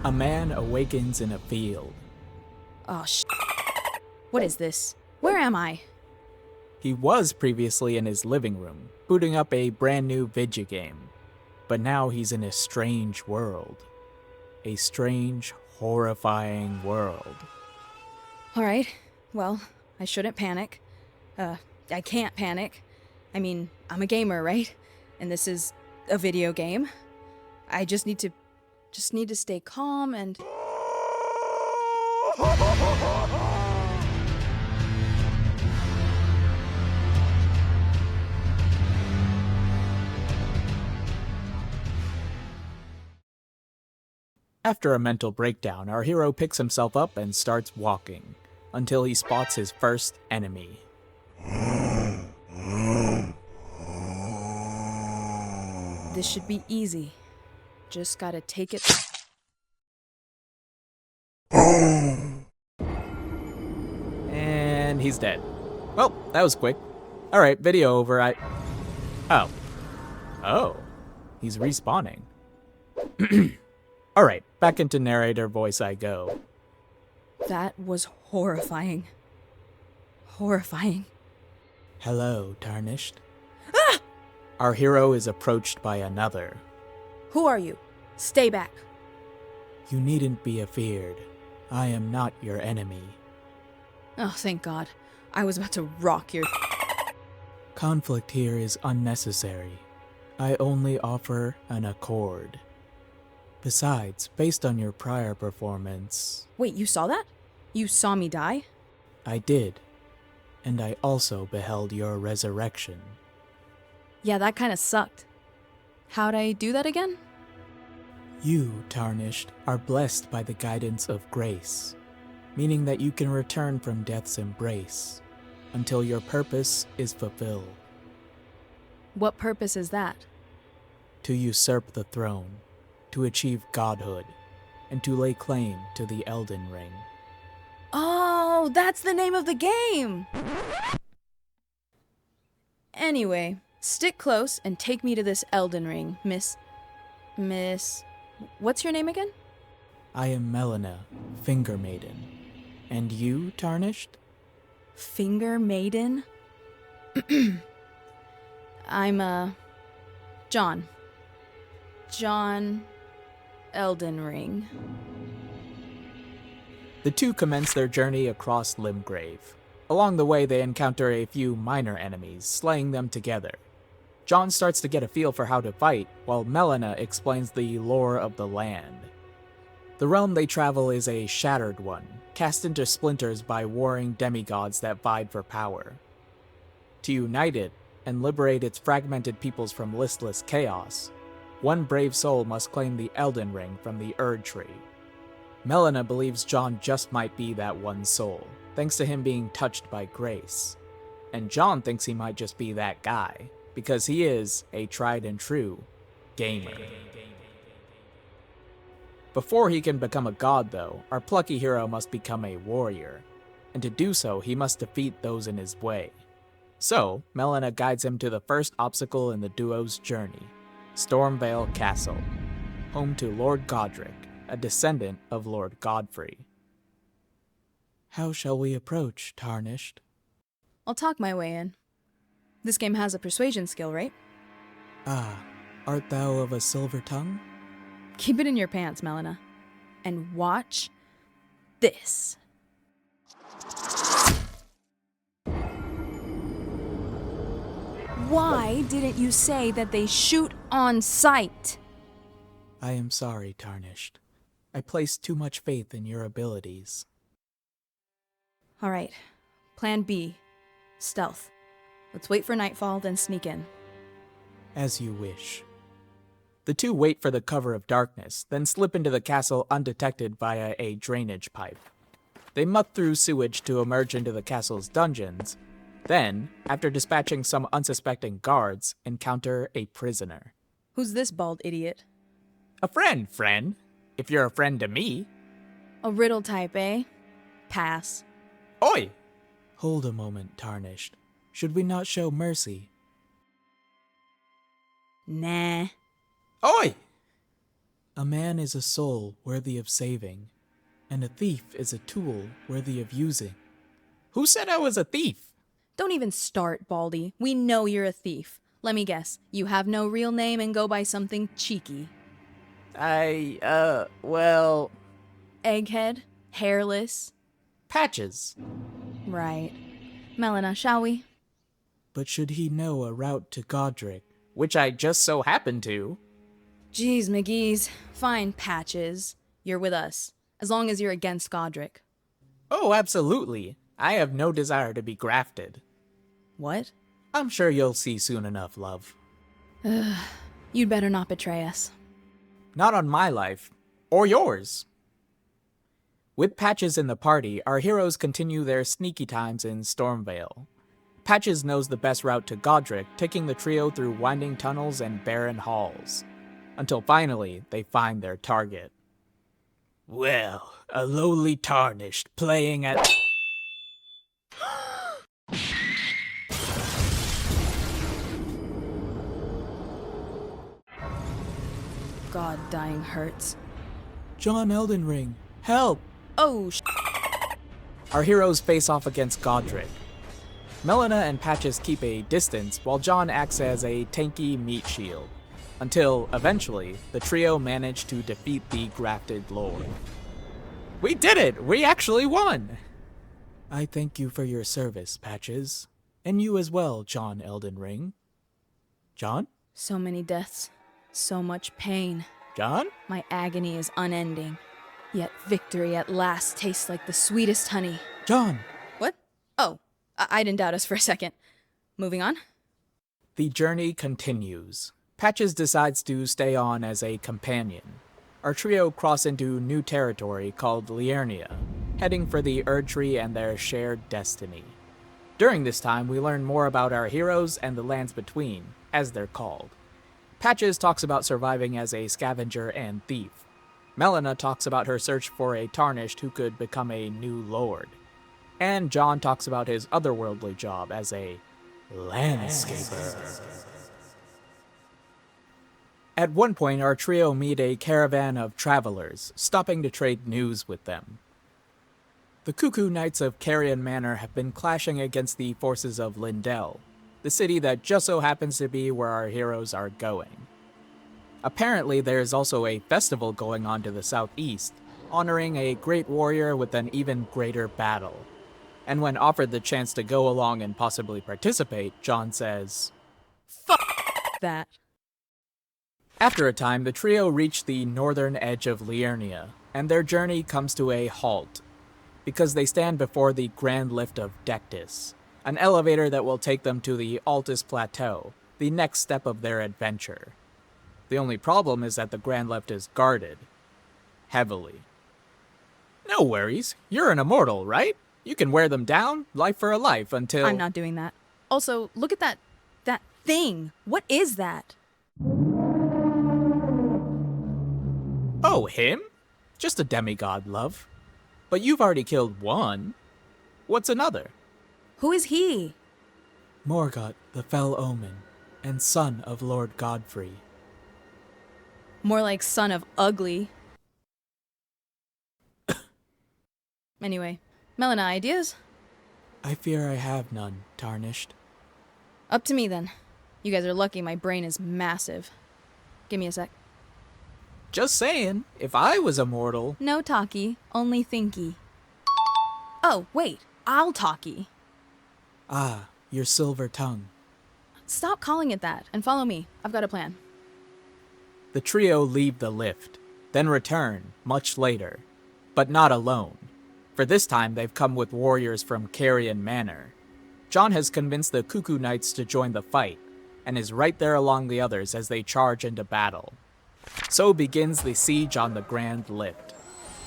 A man awakens in a field. Oh, What is this? Where am I? He was previously in his living room, booting up a brand new video game. But now he's in a strange world. A strange, horrifying world. Alright, well, I shouldn't panic. I can't panic. I mean, I'm a gamer, right? And this is a video game. I just need to stay calm and... After a mental breakdown, our hero picks himself up and starts walking, until he spots his first enemy. This should be easy. Just gotta take it... And he's dead. Well, that was quick. Alright, video over, Oh. He's respawning. Alright, back into narrator voice I go. That was horrifying. Horrifying. Hello, Tarnished. Ah! Our hero is approached by another. Who are you? Stay back. You needn't be afeared. I am not your enemy. Oh, thank God. I was about to rock your... Conflict here is unnecessary. I only offer an accord. Besides, based on your prior performance... Wait, you saw that? You saw me die? I did. And I also beheld your resurrection. Yeah, that kinda sucked. How'd I do that again? You, Tarnished, are blessed by the guidance of grace, meaning that you can return from death's embrace until your purpose is fulfilled. What purpose is that? To usurp the throne, to achieve godhood, and to lay claim to the Elden Ring. Oh, that's the name of the game! Anyway, stick close and take me to this Elden Ring, Miss... What's your name again? I am Melina, Finger Maiden. And you, Tarnished? Finger Maiden? I'm, John. John... Elden Ring. The two commence their journey across Limgrave. Along the way, they encounter a few minor enemies, slaying them together. John starts to get a feel for how to fight, while Melina explains the lore of the land. The realm they travel is a shattered one, cast into splinters by warring demigods that vied for power. To unite it, and liberate its fragmented peoples from listless chaos, one brave soul must claim the Elden Ring from the Erd Tree. Melina believes John just might be that one soul, thanks to him being touched by grace. And John thinks he might just be that guy, because he is a tried and true gamer. Before he can become a god, though, our plucky hero must become a warrior, and to do so, he must defeat those in his way. So, Melina guides him to the first obstacle in the duo's journey, Stormvale Castle, home to Lord Godric, a descendant of Lord Godfrey. How shall we approach, Tarnished? I'll talk my way in. This game has a persuasion skill, right? Ah, art thou of a silver tongue? Keep it in your pants, Melina. And watch this. Why didn't you say that they shoot on sight? I am sorry, Tarnished. I placed too much faith in your abilities. Alright, plan B. Stealth. Let's wait for nightfall, then sneak in. As you wish. The two wait for the cover of darkness, then slip into the castle undetected via a drainage pipe. They muck through sewage to emerge into the castle's dungeons, then, after dispatching some unsuspecting guards, encounter a prisoner. Who's this bald idiot? A friend. If you're a friend to me. A riddle type, eh? Pass. Oi! Hold a moment, Tarnished. Should we not show mercy? Nah. Oi! A man is a soul worthy of saving, and a thief is a tool worthy of using. Who said I was a thief? Don't even start, Baldy. We know you're a thief. Let me guess, you have no real name and go by something cheeky. Well... Egghead? Hairless? Patches. Right. Melina, shall we? But should he know a route to Godric? Which I just so happen to. Jeez, McGee's. Fine, Patches. You're with us. As long as you're against Godric. Oh, absolutely. I have no desire to be grafted. What? I'm sure you'll see soon enough, love. You'd better not betray us. Not on my life. Or yours. With Patches in the party, our heroes continue their sneaky times in Stormvale. Patches knows the best route to Godric, taking the trio through winding tunnels and barren halls. Until finally, they find their target. Well, a lowly tarnished playing at... God, dying hurts. John Elden Ring, help! Oh, Our heroes face off against Godric. Melina and Patches keep a distance while John acts as a tanky meat shield. Until, eventually, the trio manage to defeat the grafted lord. We did it! We actually won! I thank you for your service, Patches. And you as well, John Elden Ring. John? so many deaths, so much pain. John? My agony is unending. Yet victory at last tastes like the sweetest honey. John! What? Oh, I didn't doubt us for a second. Moving on? The journey continues. Patches decides to stay on as a companion. Our trio cross into new territory called Liurnia, heading for the Erdtree and their shared destiny. During this time, we learn more about our heroes and the lands between, as they're called. Patches talks about surviving as a scavenger and thief. Melina talks about her search for a tarnished who could become a new lord. And John talks about his otherworldly job as a landscaper. At one point, our trio meet a caravan of travelers, stopping to trade news with them. The Cuckoo Knights of Carrion Manor have been clashing against the forces of Lindell, the city that just so happens to be where our heroes are going. Apparently, there is also a festival going on to the southeast, honoring a great warrior with an even greater battle. And when offered the chance to go along and possibly participate, John says, Fuck that. After a time, the trio reach the northern edge of Liurnia, and their journey comes to a halt, because they stand before the Grand Lift of Dectus, an elevator that will take them to the Altus Plateau, the next step of their adventure. The only problem is that the Grand Lift is guarded. Heavily. No worries, you're an immortal, right? You can wear them down, life for a life, until... I'm not doing that. Also, look at that thing. What is that? Oh, him? Just a demigod, love. But you've already killed one. What's another? Who is he? Morgoth, the Fell Omen, and son of Lord Godfrey. More like son of ugly. Anyway, Melina, ideas? I fear I have none, Tarnished. Up to me then. You guys are lucky my brain is massive. Give me a sec. Just saying, if I was immortal... No talkie, only thinky. Oh, wait, I'll talkie. Ah, your silver tongue. Stop calling it that, and follow me. I've got a plan. The trio leave the lift, then return, much later. But not alone. For this time, they've come with warriors from Carrion Manor. John has convinced the Cuckoo Knights to join the fight, and is right there along the others as they charge into battle. So begins the siege on the Grand Lift.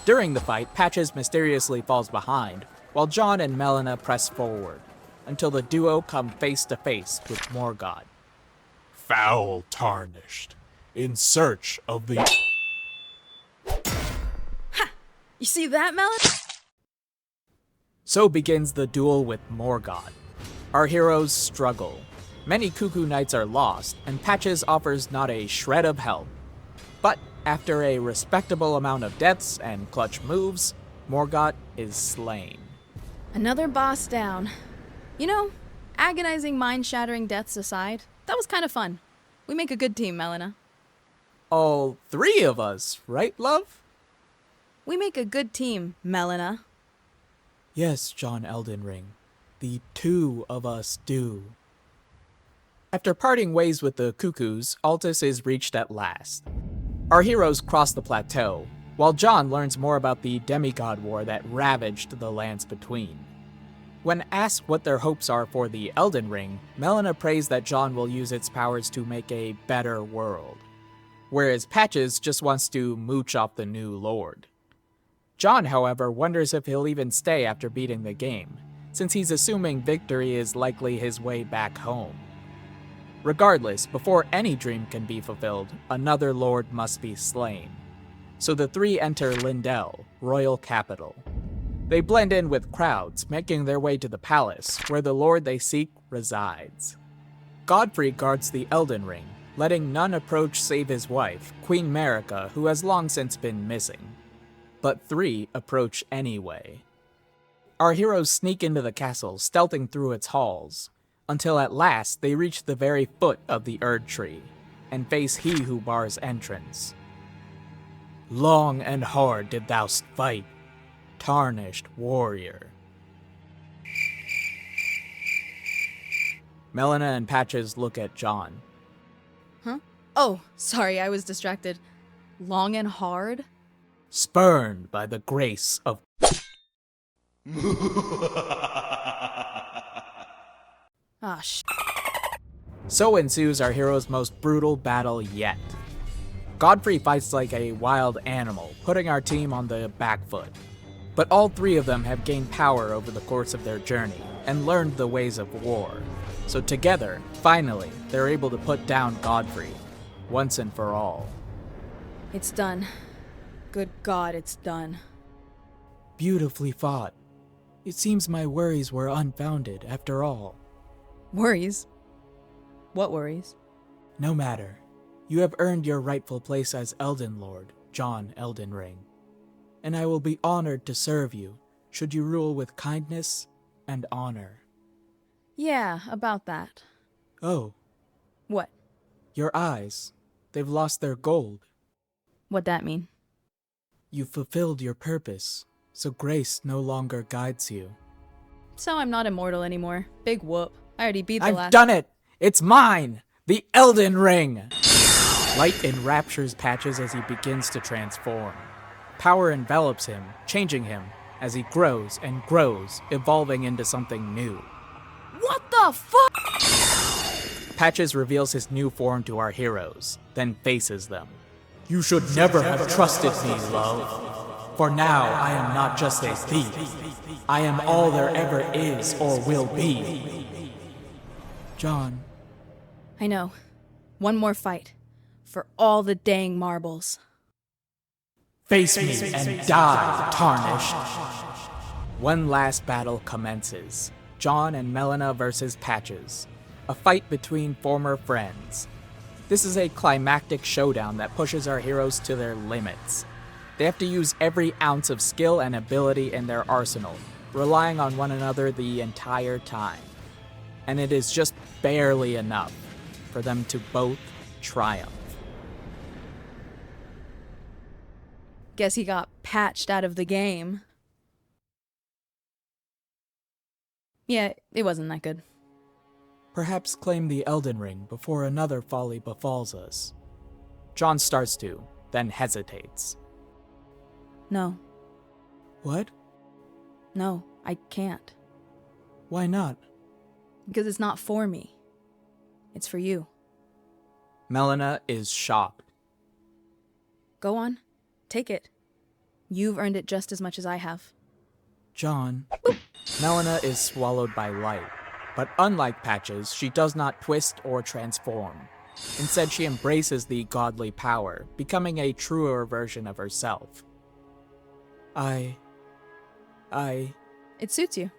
During the fight, Patches mysteriously falls behind, while John and Melina press forward, until the duo come face to face with Morgoth. Foul Tarnished, in search of the... You see that, Melina? So begins the duel with Morgoth. Our heroes struggle. Many Cuckoo Knights are lost, and Patches offers not a shred of help. But after a respectable amount of deaths and clutch moves, Morgott is slain. Another boss down. You know, agonizing, mind-shattering deaths aside, that was kind of fun. We make a good team, Melina. All three of us, right, love? We make a good team, Melina. Yes, John Elden Ring. The two of us do. After parting ways with the Cuckoos, Altus is reached at last. Our heroes cross the plateau, while John learns more about the demigod war that ravaged the lands between. When asked what their hopes are for the Elden Ring, Melina prays that John will use its powers to make a better world, whereas Patches just wants to mooch off the new lord. John, however, wonders if he'll even stay after beating the game, since he's assuming victory is likely his way back home. Regardless, before any dream can be fulfilled, another lord must be slain. So the three enter Lindell, royal capital. They blend in with crowds, making their way to the palace, where the lord they seek resides. Godfrey guards the Elden Ring, letting none approach save his wife, Queen Marika, who has long since been missing. But three approach anyway. Our heroes sneak into the castle, stealthing through its halls, until at last they reach the very foot of the Erd Tree, and face he who bars entrance. Long and hard did thou fight, tarnished warrior. Melina and Patches look at John. Huh? Oh, sorry, I was distracted. Long and hard? Spurned by the grace of Ah, sh. So ensues our hero's most brutal battle yet. Godfrey fights like a wild animal, putting our team on the back foot. But all three of them have gained power over the course of their journey, and learned the ways of war. So together, finally, they're able to put down Godfrey, once and for all. It's done. Good God, it's done. Beautifully fought. It seems my worries were unfounded, after all. Worries? What worries? No matter. You have earned your rightful place as Elden Lord, John Elden Ring. And I will be honored to serve you, should you rule with kindness and honor. Yeah, about that. Oh, What? your eyes. They've lost their gold. What'd that mean? You've fulfilled your purpose, so grace no longer guides you. So I'm not immortal anymore. Big whoop. I already beat the I've last- done it! It's mine! The Elden Ring! Light enraptures Patches as he begins to transform. Power envelops him, changing him as he grows and grows, evolving into something new. What the fuck? Patches reveals his new form to our heroes, then faces them. You should never have trusted me, love. For now I am not just a thief. I am all there ever is or will be. John. I know. One more fight. For all the dang marbles. Face me and die, tarnished. One last battle commences. John and Melina versus Patches. A fight between former friends. This is a climactic showdown that pushes our heroes to their limits. They have to use every ounce of skill and ability in their arsenal, relying on one another the entire time. And it is just barely enough for them to both triumph. Guess he got patched out of the game. Yeah, it wasn't that good. Perhaps claim the Elden Ring before another folly befalls us. John starts to, then hesitates. No. What? No, I can't. Why not? Because it's not for me. It's for you. Melina is shocked. Go on. Take it. You've earned it just as much as I have. John. Melina is swallowed by light, but unlike Patches, she does not twist or transform. Instead, she embraces the godly power, becoming a truer version of herself. It suits you.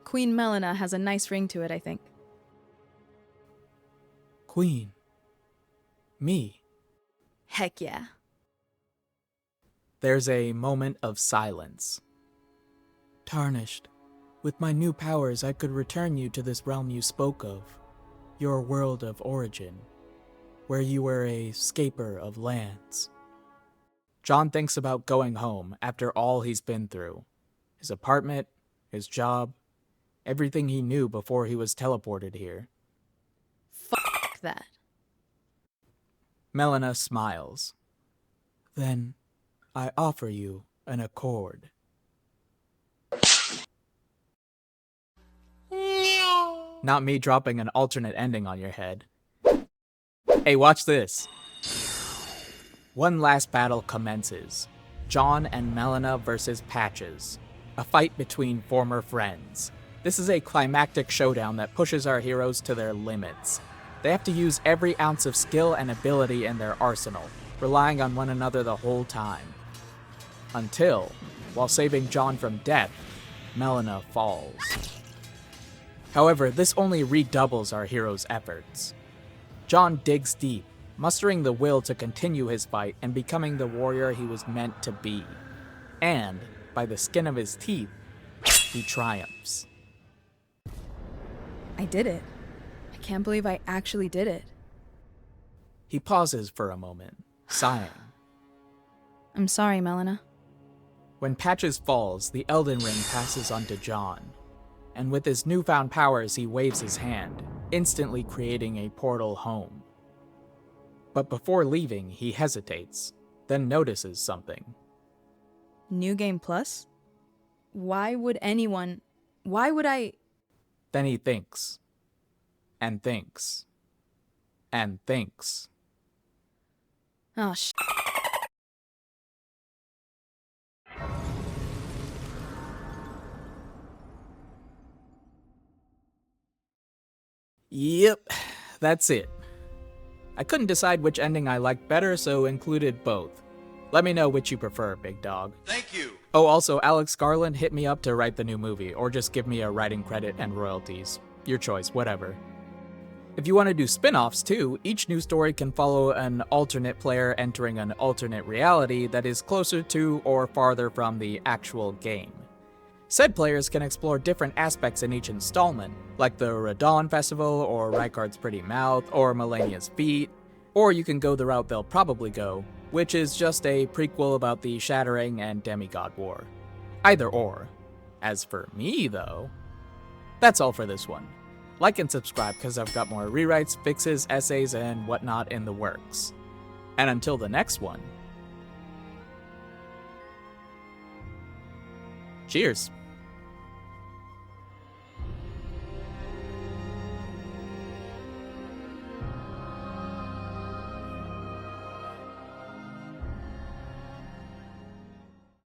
Queen Melina has a nice ring to it, I think. Queen. Me. Heck yeah. There's a moment of silence. Tarnished, with my new powers I could return you to this realm you spoke of, your world of origin, where you were a scaper of lands. John thinks about going home after all he's been through. His apartment, his job, everything he knew before he was teleported here. Fuck that. Melina smiles. Then I offer you an accord. Not me dropping an alternate ending on your head. Hey, watch this. One last battle commences. John and Melina versus Patches. A fight between former friends. This is a climactic showdown that pushes our heroes to their limits. They have to use every ounce of skill and ability in their arsenal, relying on one another the whole time. Until, while saving John from death, Melina falls. However, this only redoubles our hero's efforts. John digs deep, mustering the will to continue his fight and becoming the warrior he was meant to be. And, by the skin of his teeth, he triumphs. I did it. I can't believe I actually did it. He pauses for a moment, sighing. I'm sorry, Melina. When Patches falls, the Elden Ring passes onto John, and with his newfound powers he waves his hand, instantly creating a portal home. But before leaving, he hesitates, then notices something. New Game Plus? Why would I... Then he thinks, and thinks, and thinks. Oh, sh**. Yep, that's it. I couldn't decide which ending I liked better, so included both. Let me know which you prefer, big dog. Thank you. Oh, also, Alex Garland hit me up to write the new movie, or just give me a writing credit and royalties. Your choice, whatever. If you want to do spin-offs too, each new story can follow an alternate player entering an alternate reality that is closer to or farther from the actual game. Said players can explore different aspects in each installment, like the Radon Festival, or Rykard's Pretty Mouth, or Melania's Feet, or you can go the route they'll probably go, which is just a prequel about the Shattering and Demigod War. Either or. As for me, though, that's all for this one. Like and subscribe because I've got more rewrites, fixes, essays, and whatnot in the works. And until the next one, cheers.